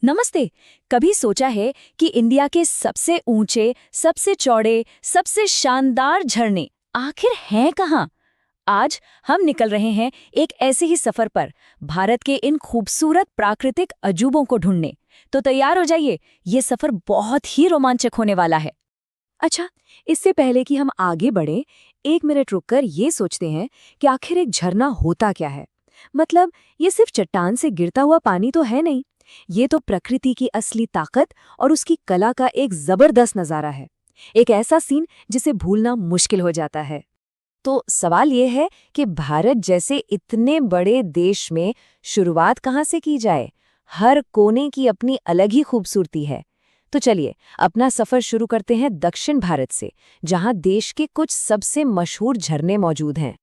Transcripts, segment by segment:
नमस्ते। कभी सोचा है कि इंडिया के सबसे ऊंचे, सबसे चौड़े, सबसे शानदार झरने आखिर हैं कहाँ? आज हम निकल रहे हैं एक ऐसे ही सफर पर, भारत के इन खूबसूरत प्राकृतिक अजूबों को ढूंढने। तो तैयार हो जाइए, ये सफर बहुत ही रोमांचक होने वाला है। अच्छा, इससे पहले कि हम आगे बढ़े, एक मिनट रुककर ये सोचते हैं कि आखिर एक झरना होता क्या है। मतलब ये सिर्फ चट्टान से गिरता हुआ पानी तो है नहीं, ये तो प्रकृति की असली ताकत और उसकी कला का एक जबरदस्त नजारा है। एक ऐसा सीन जिसे भूलना मुश्किल हो जाता है। तो सवाल ये है कि भारत जैसे इतने बड़े देश में शुरुआत कहाँ से की जाए? हर कोने की अपनी अलग ही खूबसूरती है। तो चलिए अपना सफर शुरू करते हैं दक्षिण भारत से, जहाँ देश के कुछ सबसे मशहूर झरने मौजूद हैं।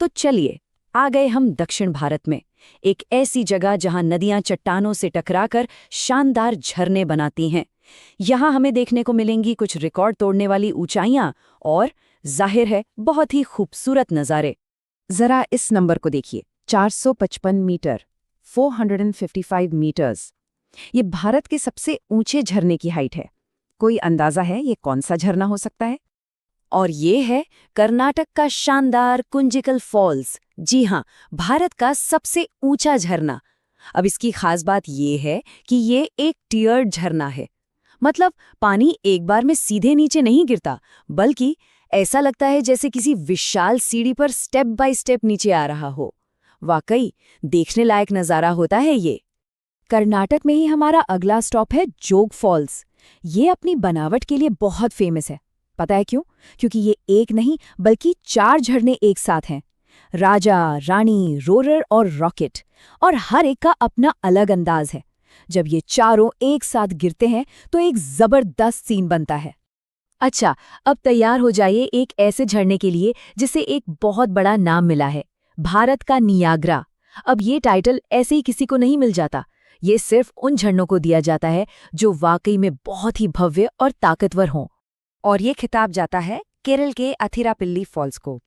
तो चलिए आ गए हम दक्षिण भारत में, एक ऐसी जगह जहां नदियां चट्टानों से टकराकर शानदार झरने बनाती हैं। यहां हमें देखने को मिलेंगी कुछ रिकॉर्ड तोड़ने वाली ऊंचाइयां और जाहिर है बहुत ही खूबसूरत नज़ारे। जरा इस नंबर को देखिए, 455 मीटर, 455 मीटर्स। ये भारत के सबसे ऊंचे झरने की हाइट है। कोई अंदाजा है ये कौन सा झरना हो सकता है? और ये है कर्नाटक का शानदार कुंजिकल फॉल्स। जी हाँ, भारत का सबसे ऊंचा झरना। अब इसकी खास बात ये है कि ये एक टियर्ड झरना है। मतलब पानी एक बार में सीधे नीचे नहीं गिरता, बल्कि ऐसा लगता है जैसे किसी विशाल सीढ़ी पर स्टेप बाय स्टेप नीचे आ रहा हो। वाकई देखने लायक नज़ारा होता है ये। कर्नाटक में ही हमारा अगला स्टॉप है जोग फॉल्स। ये अपनी बनावट के लिए बहुत फेमस है। पता है क्यों? क्योंकि ये एक नहीं बल्कि 4 झरने एक साथ हैं। राजा, रानी, रोरर और रॉकेट, और हर एक का अपना अलग अंदाज है। जब ये चारों एक साथ गिरते हैं तो एक जबरदस्त सीन बनता है। अच्छा, अब तैयार हो जाइए एक ऐसे झरने के लिए जिसे एक बहुत बड़ा नाम मिला है, भारत का नियाग्रा। अब ये टाइटल ऐसे ही किसी को नहीं मिल जाता। ये सिर्फ उन झरनों को दिया जाता है जो वाकई में बहुत ही भव्य और ताकतवर हों। और ये खिताब जाता है केरल के अथिरापिल्ली फॉल्स को।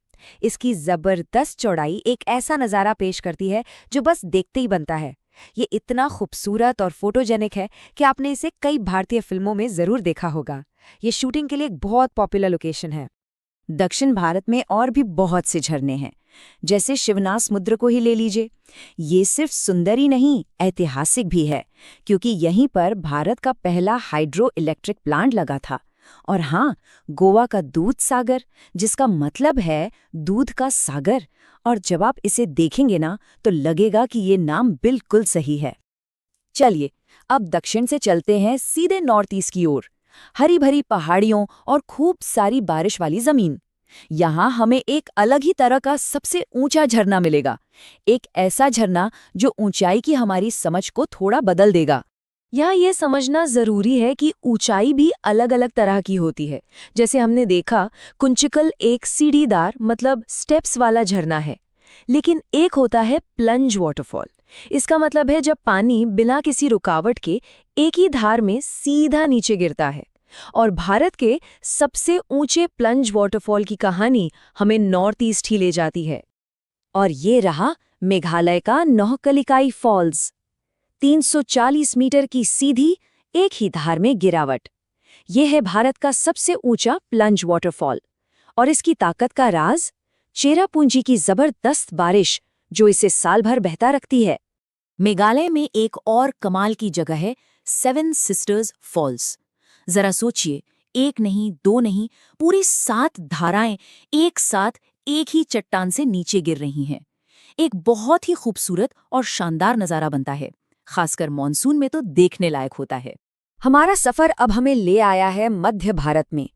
इसकी जबरदस्त चौड़ाई एक ऐसा नज़ारा पेश करती है जो बस देखते ही बनता है। ये इतना खूबसूरत और फोटोजेनिक है कि आपने इसे कई भारतीय फिल्मों में ज़रूर देखा होगा। ये शूटिंग के लिए एक बहुत पॉपुलर लोकेशन है। दक्षिण भारत में और भी बहुत से झरने हैं, जैसे शिवनाथ समुद्र को ही ले लीजिए। ये सिर्फ सुंदर ही नहीं, ऐतिहासिक भी है, क्योंकि यहीं पर भारत का पहला हाइड्रो इलेक्ट्रिक प्लांट लगा था। और हाँ, गोवा का दूध सागर, जिसका मतलब है दूध का सागर। और जब आप इसे देखेंगे ना तो लगेगा कि ये नाम बिल्कुल सही है। चलिए अब दक्षिण से चलते हैं सीधे नॉर्थ ईस्ट की ओर। हरी भरी पहाड़ियों और खूब सारी बारिश वाली जमीन। यहाँ हमें एक अलग ही तरह का सबसे ऊंचा झरना मिलेगा। एक ऐसा झरना जो ऊंचाई की हमारी समझ को थोड़ा बदल देगा। यहाँ ये समझना जरूरी है कि ऊंचाई भी अलग अलग तरह की होती है। जैसे हमने देखा, कुंचिकल एक सीढ़ीदार मतलब स्टेप्स वाला झरना है, लेकिन एक होता है प्लंज वाटरफॉल। इसका मतलब है जब पानी बिना किसी रुकावट के एक ही धार में सीधा नीचे गिरता है। और भारत के सबसे ऊंचे प्लंज वाटरफॉल की कहानी हमें नॉर्थ ईस्ट ही ले जाती है। और ये रहा मेघालय का नौहकलिकाई फॉल्स। 340 मीटर की सीधी एक ही धार में गिरावट। यह है भारत का सबसे ऊंचा प्लंज वाटरफॉल। और इसकी ताकत का राज चेरापूंजी की जबरदस्त बारिश, जो इसे साल भर बहता रखती है। मेघालय में एक और कमाल की जगह है सेवन सिस्टर्स फॉल्स। जरा सोचिए, एक नहीं, दो नहीं, पूरी 7 धाराएं एक साथ एक ही चट्टान से नीचे गिर रही हैं। एक बहुत ही खूबसूरत और शानदार नज़ारा बनता है। खासकर मॉनसून में तो देखने लायक होता है। हमारा सफर अब हमें ले आया है मध्य भारत में।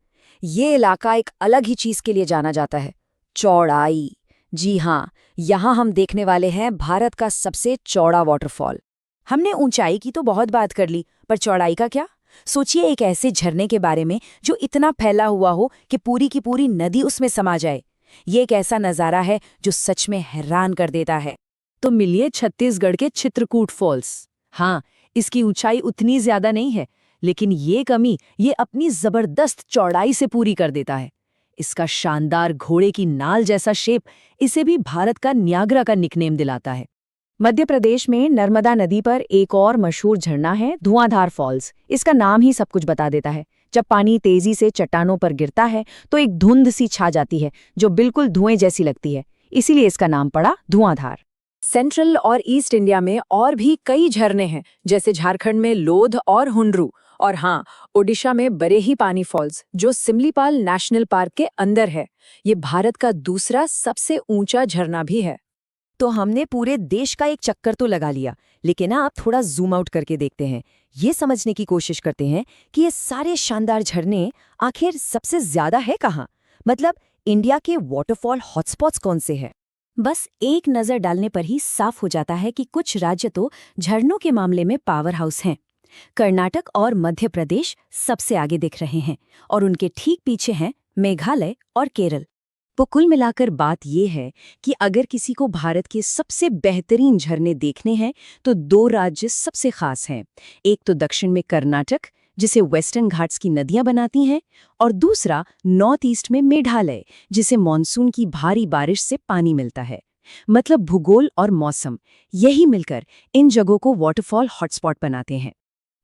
ये इलाका एक अलग ही चीज के लिए जाना जाता है, चौड़ाई। जी हाँ, यहाँ हम देखने वाले हैं भारत का सबसे चौड़ा वाटरफॉल। हमने ऊंचाई की तो बहुत बात कर ली, पर चौड़ाई का क्या? सोचिए एक ऐसे झरने के बारे में जो इतना फैला हुआ हो कि पूरी की पूरी नदी उसमें समा जाए। ये एक ऐसा नज़ारा है जो सच में हैरान कर देता है। तो मिलिए छत्तीसगढ़ के चित्रकूट फॉल्स। हाँ, इसकी ऊंचाई उतनी ज्यादा नहीं है, लेकिन ये कमी ये अपनी जबरदस्त चौड़ाई से पूरी कर देता है। इसका शानदार घोड़े की नाल जैसा शेप इसे भी भारत का न्यागरा का निकनेम दिलाता है। मध्य प्रदेश में नर्मदा नदी पर एक और मशहूर झरना है धुआंधार फॉल्स। इसका नाम ही सब कुछ बता देता है। जब पानी तेजी से चट्टानों पर गिरता है तो एक धुंध सी छा जाती है जो बिल्कुल धुएं जैसी लगती है, इसीलिए इसका नाम पड़ा धुआंधार। सेंट्रल और ईस्ट इंडिया में और भी कई झरने हैं, जैसे झारखंड में लोध और हुंडरू, और हाँ, ओडिशा में बरेही पानी फॉल्स जो सिमलीपाल नेशनल पार्क के अंदर है। ये भारत का दूसरा सबसे ऊंचा झरना भी है। तो हमने पूरे देश का एक चक्कर तो लगा लिया, लेकिन आप थोड़ा जूम आउट करके देखते हैं। ये समझने की कोशिश करते हैं कि ये सारे शानदार झरने आखिर सबसे ज्यादा है कहाँ। मतलब इंडिया के वाटरफॉल हॉटस्पॉट्स कौन से हैं। बस एक नजर डालने पर ही साफ हो जाता है कि कुछ राज्य तो झरनों के मामले में पावर हाउस हैं। कर्नाटक और मध्य प्रदेश सबसे आगे दिख रहे हैं और उनके ठीक पीछे हैं मेघालय और केरल। तो कुल मिलाकर बात यह है कि अगर किसी को भारत के सबसे बेहतरीन झरने देखने हैं तो दो राज्य सबसे खास हैं। एक तो दक्षिण में कर्नाटक, जिसे वेस्टर्न घाट्स की नदियां बनाती हैं, और दूसरा नॉर्थ ईस्ट में मेघालय, जिसे मॉनसून की भारी बारिश से पानी मिलता है। मतलब भूगोल और मौसम यही मिलकर इन जगहों को वाटरफॉल हॉटस्पॉट बनाते हैं।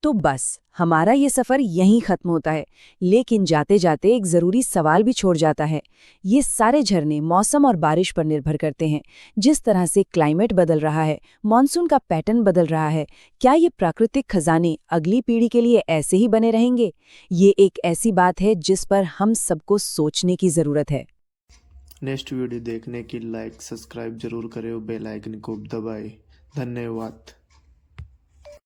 तो बस हमारा ये सफ़र यहीं ख़त्म होता है, लेकिन जाते जाते एक ज़रूरी सवाल भी छोड़ जाता है। ये सारे झरने मौसम और बारिश पर निर्भर करते हैं। जिस तरह से क्लाइमेट बदल रहा है, मॉनसून का पैटर्न बदल रहा है, क्या ये प्राकृतिक खजाने अगली पीढ़ी के लिए ऐसे ही बने रहेंगे? ये एक ऐसी बात है जिस पर हम सबको सोचने की ज़रूरत है। नेक्स्ट वीडियो देखने की लाइक सब्सक्राइब जरूर करें और बेल आइकन को दबाएं। धन्यवाद।